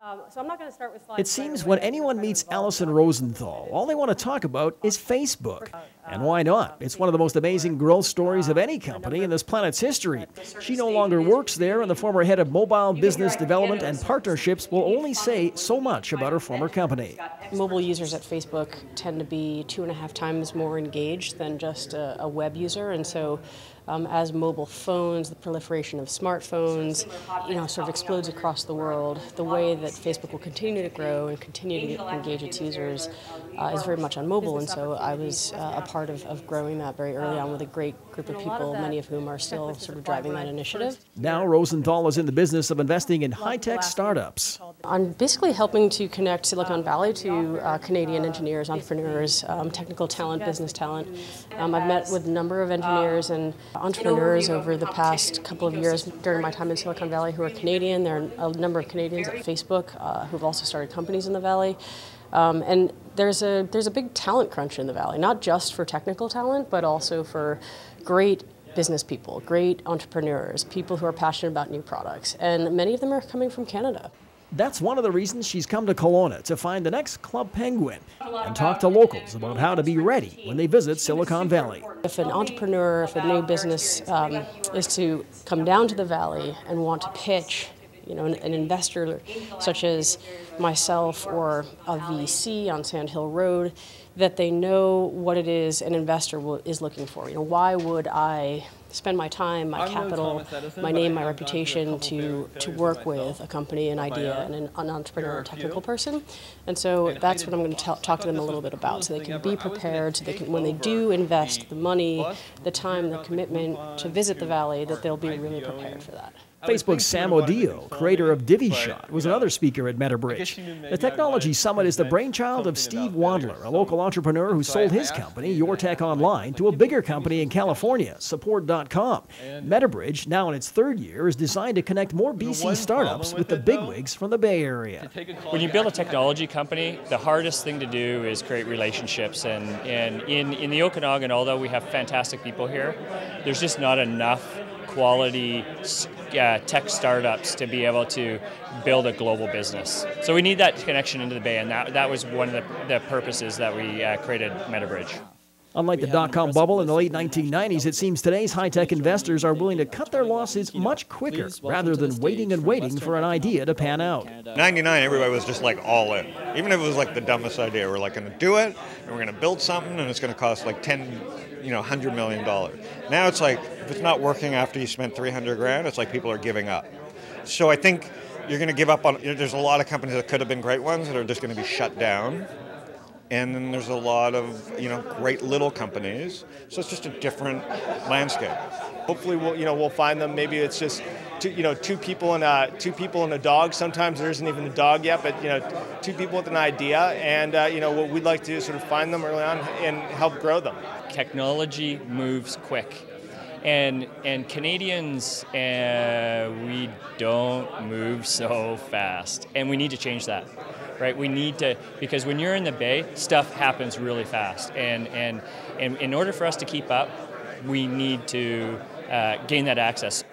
So I'm not going to start with slides. It seems when anyone meets Alison Rosenthal, all they want to talk about is Facebook. And why not? It's one of the most amazing growth stories of any company in this planet's history. She no longer works there, and the former head of mobile business development and partnerships will only say so much about her former company. Mobile users at Facebook tend to be 2.5 times more engaged than just a web user, and so as mobile phones, the proliferation of smartphones, sort of explodes across the world, the way that Facebook will continue to grow and continue to engage its users is very much on mobile, and so I was a part of growing that very early on with a great group of people, many of whom are still sort of driving that initiative. Now Rosenthal is in the business of investing in high-tech startups. I'm basically helping to connect Silicon Valley to Canadian engineers, entrepreneurs, technical talent, business talent. I've met with a number of engineers and entrepreneurs over the past couple of years during my time in Silicon Valley who are Canadian. There are a number of Canadians at Facebook who've also started companies in the Valley. And there's a big talent crunch in the Valley, not just for technical talent, but also for great business people, great entrepreneurs, people who are passionate about new products. And many of them are coming from Canada. That's one of the reasons she's come to Kelowna, to find the next Club Penguin and talk to locals about how to be ready when they visit Silicon Valley. If an entrepreneur, if a new business is to come down to the Valley and want to pitch, an investor such as myself or a VC on Sand Hill Road, that they know what it is an investor is looking for. Why would I spend my time, my capital, my name, my reputation to work with a company, an idea, and an entrepreneur, a technical person? And so that's what I'm going to talk to them a little bit about, so they can be prepared, so they can, when they do invest the money, the time, the commitment to visit the Valley, that they'll be really prepared for that. Facebook's Sam Odeo, creator of DiviShot, was another speaker at metabridge. The technology summit is the brainchild of Steve Wadler, a local entrepreneur who sold his company, Your Tech Online, to a bigger company in California, Support.com. Metabridge, now in its third year, is designed to connect more BC startups with the bigwigs from the Bay Area. When you build a technology company, the hardest thing to do is create relationships. And in the Okanagan, although we have fantastic people here, there's just not enough quality tech startups to be able to build a global business. So we need that connection into the Bay, and that was one of the purposes that we created metabridge. Unlike the dot-com bubble in the late 1990s, it seems today's high-tech investors are willing to cut their losses much quicker rather than waiting and waiting for an idea to pan out. 99, everybody was just like all in. Even if it was like the dumbest idea, we're like going to do it, and we're going to build something, and it's going to cost like $100 million. Now it's like, if it's not working after you spent 300 grand, it's like people are giving up. So I think you're going to give up on, there's a lot of companies that could have been great ones that are just going to be shut down. And then there's a lot of, great little companies. So it's just a different landscape. Hopefully we'll find them. Maybe it's just two people and a dog. Sometimes there isn't even a dog yet, but two people with an idea. And what we'd like to do is sort of find them early on and help grow them. Technology moves quick. And Canadians, we don't move so fast. And we need to change that. Right, we need to, because when you're in the Bay, stuff happens really fast, and in order for us to keep up, we need to gain that access.